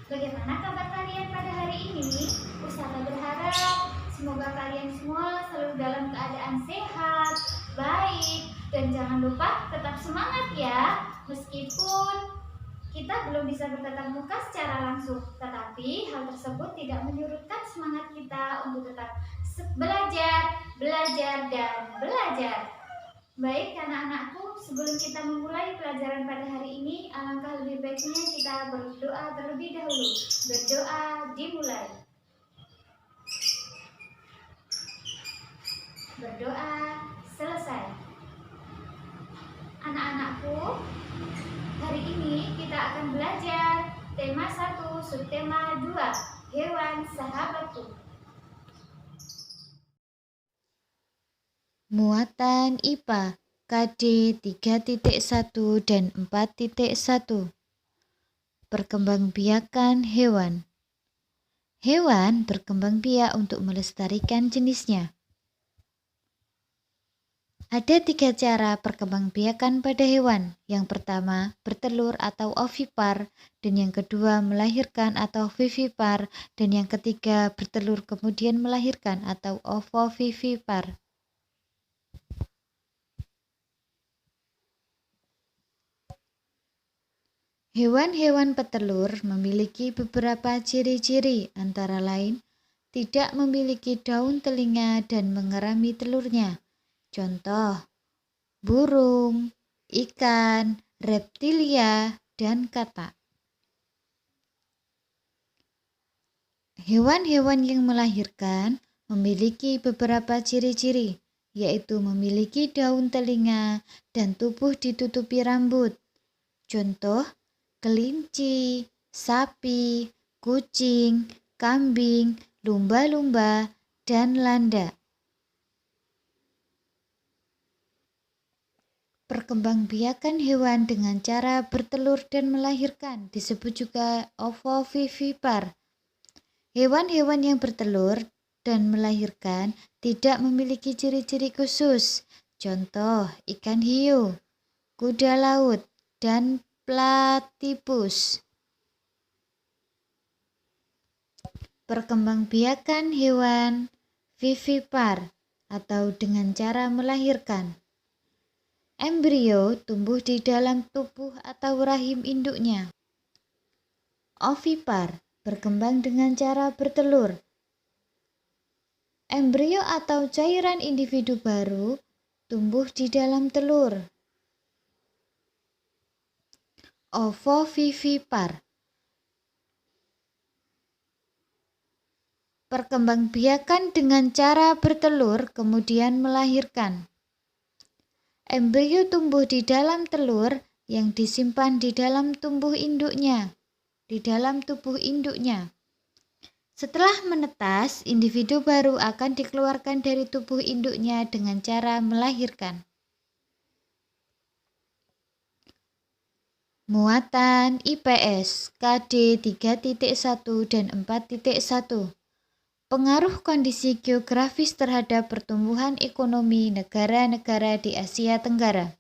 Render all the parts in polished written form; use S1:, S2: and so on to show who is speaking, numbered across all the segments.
S1: Bagaimana kabar kalian pada hari ini? Usama berharap semoga kalian semua selalu dalam keadaan sehat, baik, dan jangan lupa tetap semangat ya. Meskipun kita belum bisa bertatap muka secara langsung, tetapi hal tersebut tidak menyurutkan semangat kita untuk tetap belajar, belajar, dan belajar. Baik anak-anakku, sebelum kita memulai pelajaran pada hari ini, alangkah lebih baiknya kita berdoa terlebih dahulu. Berdoa dimulai. Berdoa selesai. Anak-anakku, hari ini kita akan belajar tema 1, subtema 2, hewan sahabatku.
S2: Muatan IPA KD 3.1 dan 4.1. Perkembangbiakan hewan. Hewan berkembang biak untuk melestarikan jenisnya. Ada 3 cara perkembangbiakan pada hewan. Yang pertama, bertelur atau ovipar, dan yang kedua, melahirkan atau vivipar, dan yang ketiga, bertelur kemudian melahirkan atau ovovivipar. Hewan-hewan petelur memiliki beberapa ciri-ciri, antara lain tidak memiliki daun telinga dan mengerami telurnya. Contoh, burung, ikan, reptilia, dan katak. Hewan-hewan yang melahirkan memiliki beberapa ciri-ciri, yaitu memiliki daun telinga dan tubuh ditutupi rambut. Contoh, kelinci, sapi, kucing, kambing, lumba-lumba, dan landak. Perkembangbiakan hewan dengan cara bertelur dan melahirkan disebut juga ovovivipar. Hewan-hewan yang bertelur dan melahirkan tidak memiliki ciri-ciri khusus. Contoh, ikan hiu, kuda laut, dan platypus. Perkembangbiakan hewan vivipar atau dengan cara melahirkan. Embrio tumbuh di dalam tubuh atau rahim induknya. Ovipar berkembang dengan cara bertelur. Embrio atau cairan individu baru tumbuh di dalam telur. Ovovivipar. Perkembangbiakan dengan cara bertelur kemudian melahirkan. Embrio tumbuh di dalam telur yang disimpan di dalam tubuh induknya. Setelah menetas, individu baru akan dikeluarkan dari tubuh induknya dengan cara melahirkan. Muatan IPS KD 3.1 dan 4.1. Pengaruh kondisi geografis terhadap pertumbuhan ekonomi negara-negara di Asia Tenggara.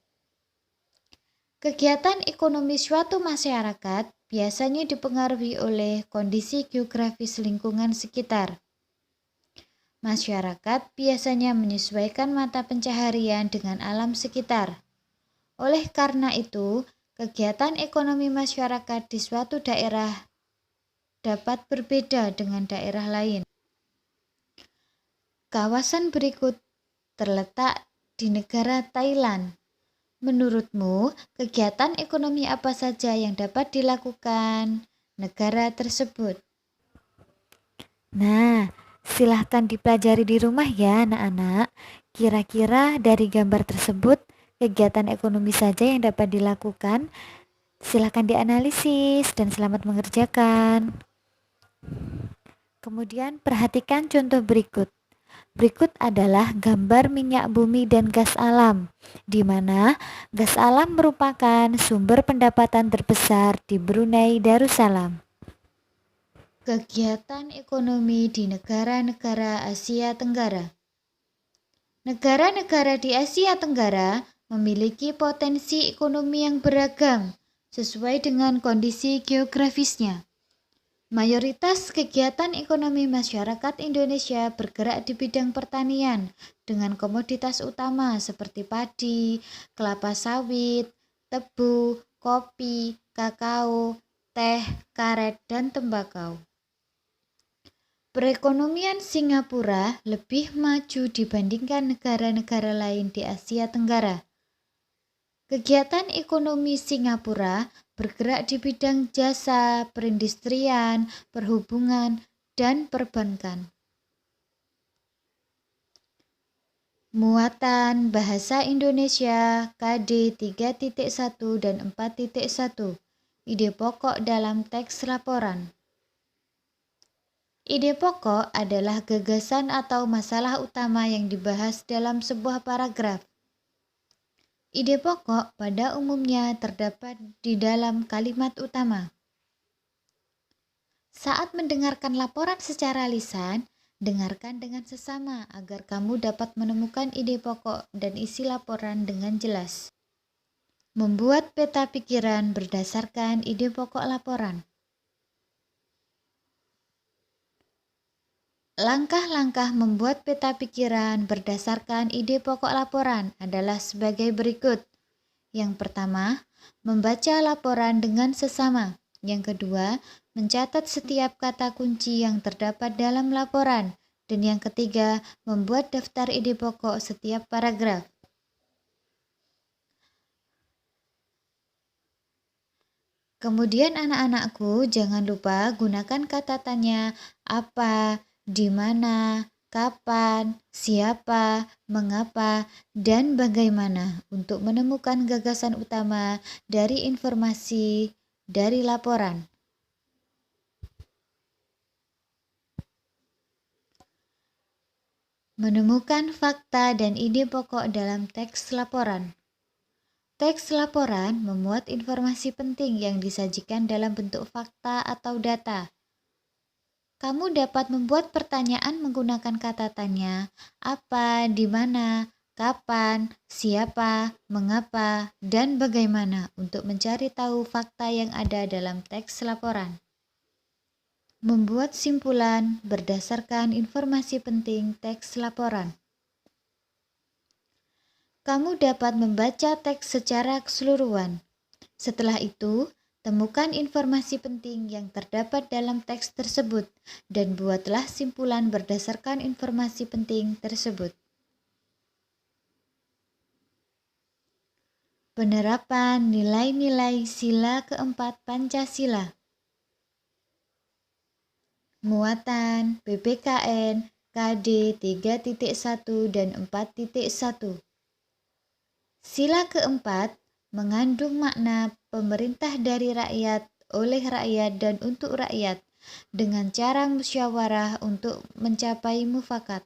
S2: Kegiatan ekonomi suatu masyarakat biasanya dipengaruhi oleh kondisi geografis lingkungan sekitar. Masyarakat biasanya menyesuaikan mata pencaharian dengan alam sekitar. Oleh karena itu, kegiatan ekonomi masyarakat di suatu daerah dapat berbeda dengan daerah lain. Kawasan berikut terletak di negara Thailand. Menurutmu, kegiatan ekonomi apa saja yang dapat dilakukan negara tersebut? Nah, silahkan dipelajari di rumah ya anak-anak. Kira-kira dari gambar tersebut, kegiatan ekonomi saja yang dapat dilakukan. Silahkan dianalisis dan selamat mengerjakan. Kemudian perhatikan contoh berikut. Berikut adalah gambar minyak bumi dan gas alam, di mana gas alam merupakan sumber pendapatan terbesar di Brunei Darussalam. Kegiatan ekonomi di negara-negara Asia Tenggara. Negara-negara di Asia Tenggara memiliki potensi ekonomi yang beragam sesuai dengan kondisi geografisnya. Mayoritas kegiatan ekonomi masyarakat Indonesia bergerak di bidang pertanian dengan komoditas utama seperti padi, kelapa sawit, tebu, kopi, kakao, teh, karet, dan tembakau. Perekonomian Singapura lebih maju dibandingkan negara-negara lain di Asia Tenggara. Kegiatan ekonomi Singapura bergerak di bidang jasa, perindustrian, perhubungan, dan perbankan. Muatan Bahasa Indonesia KD 3.1 dan 4.1. Ide pokok dalam teks laporan. Ide pokok adalah gagasan atau masalah utama yang dibahas dalam sebuah paragraf. Ide pokok pada umumnya terdapat di dalam kalimat utama. Saat mendengarkan laporan secara lisan, dengarkan dengan sesama agar kamu dapat menemukan ide pokok dan isi laporan dengan jelas. Membuat peta pikiran berdasarkan ide pokok laporan. Langkah-langkah membuat peta pikiran berdasarkan ide pokok laporan adalah sebagai berikut. Yang pertama, membaca laporan dengan sesama. Yang kedua, mencatat setiap kata kunci yang terdapat dalam laporan. Dan yang ketiga, membuat daftar ide pokok setiap paragraf. Kemudian anak-anakku jangan lupa gunakan kata tanya apa, di mana, kapan, siapa, mengapa, dan bagaimana untuk menemukan gagasan utama dari informasi dari laporan. Menemukan fakta dan ide pokok dalam teks laporan. Teks laporan memuat informasi penting yang disajikan dalam bentuk fakta atau data. Kamu dapat membuat pertanyaan menggunakan kata tanya, apa, di mana, kapan, siapa, mengapa, dan bagaimana untuk mencari tahu fakta yang ada dalam teks laporan. Membuat simpulan berdasarkan informasi penting teks laporan. Kamu dapat membaca teks secara keseluruhan. Setelah itu, temukan informasi penting yang terdapat dalam teks tersebut dan buatlah simpulan berdasarkan informasi penting tersebut. Penerapan nilai-nilai sila keempat Pancasila. Muatan PPKN KD 3.1 dan 4.1. Sila keempat mengandung makna pemerintah dari rakyat, oleh rakyat, dan untuk rakyat dengan cara musyawarah untuk mencapai mufakat.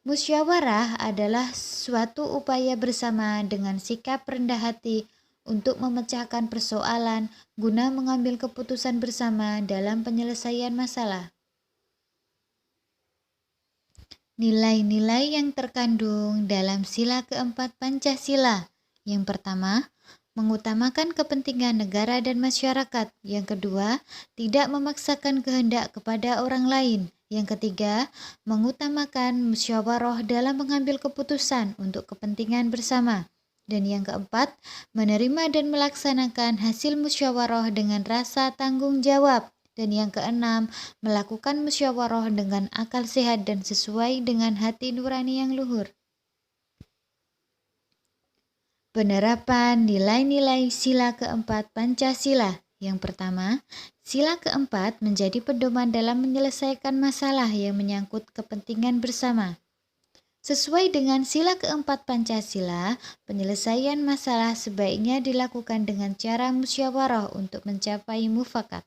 S2: Musyawarah adalah suatu upaya bersama dengan sikap rendah hati untuk memecahkan persoalan guna mengambil keputusan bersama dalam penyelesaian masalah. Nilai-nilai yang terkandung dalam sila keempat Pancasila. Yang pertama, mengutamakan kepentingan negara dan masyarakat. Yang kedua, tidak memaksakan kehendak kepada orang lain. Yang ketiga, mengutamakan musyawarah dalam mengambil keputusan untuk kepentingan bersama. Dan yang keempat, menerima dan melaksanakan hasil musyawarah dengan rasa tanggung jawab. Dan yang keenam, melakukan musyawarah dengan akal sehat dan sesuai dengan hati nurani yang luhur. Penerapan nilai-nilai sila keempat Pancasila. Yang pertama, sila keempat menjadi pedoman dalam menyelesaikan masalah yang menyangkut kepentingan bersama. Sesuai dengan sila keempat Pancasila, penyelesaian masalah sebaiknya dilakukan dengan cara musyawarah untuk mencapai mufakat.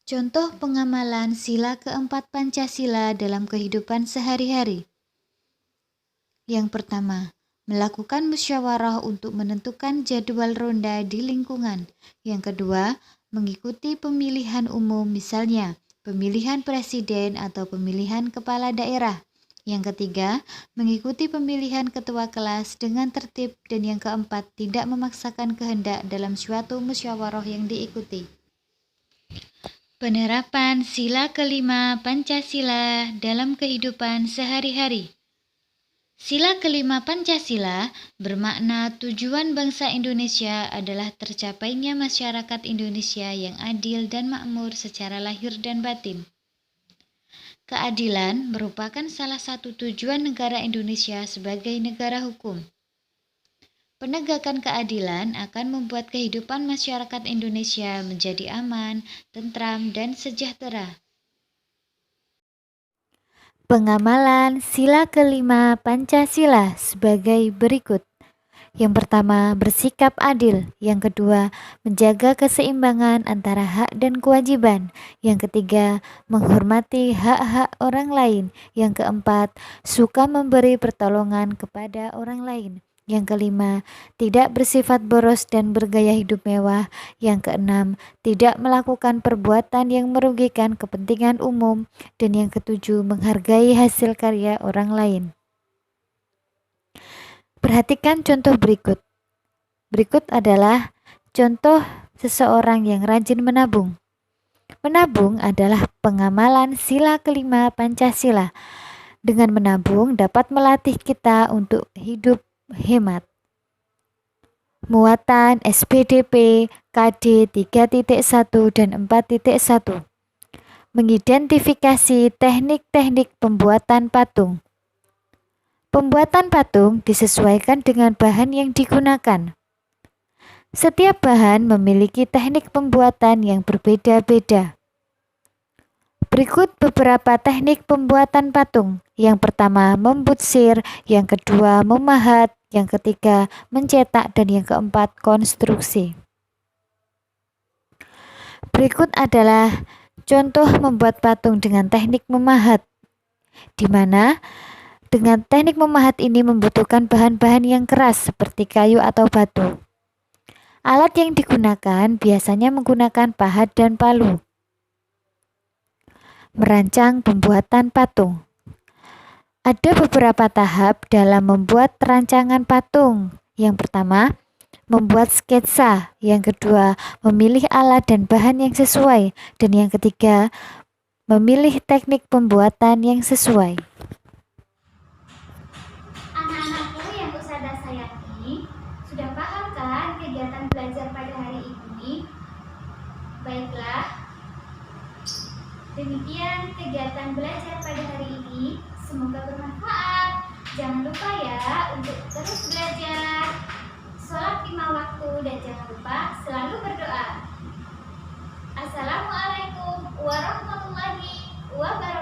S2: Contoh pengamalan sila keempat Pancasila dalam kehidupan sehari-hari. Yang pertama, melakukan musyawarah untuk menentukan jadwal ronda di lingkungan. Yang kedua, mengikuti pemilihan umum misalnya pemilihan presiden atau pemilihan kepala daerah. Yang ketiga, mengikuti pemilihan ketua kelas dengan tertib. Dan yang keempat, tidak memaksakan kehendak dalam suatu musyawarah yang diikuti. Penerapan sila kelima Pancasila dalam kehidupan sehari-hari. Sila kelima Pancasila bermakna tujuan bangsa Indonesia adalah tercapainya masyarakat Indonesia yang adil dan makmur secara lahir dan batin. Keadilan merupakan salah satu tujuan negara Indonesia sebagai negara hukum. Penegakan keadilan akan membuat kehidupan masyarakat Indonesia menjadi aman, tentram, dan sejahtera. Pengamalan sila kelima Pancasila sebagai berikut. Yang pertama, bersikap adil. Yang kedua, menjaga keseimbangan antara hak dan kewajiban. Yang ketiga, menghormati hak-hak orang lain. Yang keempat, suka memberi pertolongan kepada orang lain. Yang kelima, tidak bersifat boros dan bergaya hidup mewah. Yang keenam, tidak melakukan perbuatan yang merugikan kepentingan umum. Dan yang ketujuh, menghargai hasil karya orang lain. Perhatikan contoh berikut. Berikut adalah contoh seseorang yang rajin menabung. Menabung adalah pengamalan sila kelima Pancasila. Dengan menabung dapat melatih kita untuk hidup hemat. Muatan SPDP KD 3.1 dan 4.1. Mengidentifikasi teknik-teknik pembuatan patung. Pembuatan patung disesuaikan dengan bahan yang digunakan. Setiap bahan memiliki teknik pembuatan yang berbeda-beda. Berikut beberapa teknik pembuatan patung. Yang pertama, membutsir, yang kedua, memahat, yang ketiga, mencetak, dan yang keempat, konstruksi. Berikut adalah contoh membuat patung dengan teknik memahat, di mana dengan teknik memahat ini membutuhkan bahan-bahan yang keras seperti kayu atau batu. Alat yang digunakan biasanya menggunakan pahat dan palu. Merancang pembuatan patung. Ada beberapa tahap dalam membuat rancangan patung. Yang pertama, membuat sketsa. Yang kedua, memilih alat dan bahan yang sesuai. Dan yang ketiga, memilih teknik pembuatan yang sesuai.
S1: Anak-anakku yang Ustazah sayangi, sudah paham kan kegiatan belajar pada hari ini? Baiklah, demikian kegiatan belajar pada hari ini. Semoga bermanfaat. Jangan lupa ya untuk terus belajar, sholat 5 waktu, dan jangan lupa selalu berdoa. Assalamualaikum warahmatullahi wabarakatuh.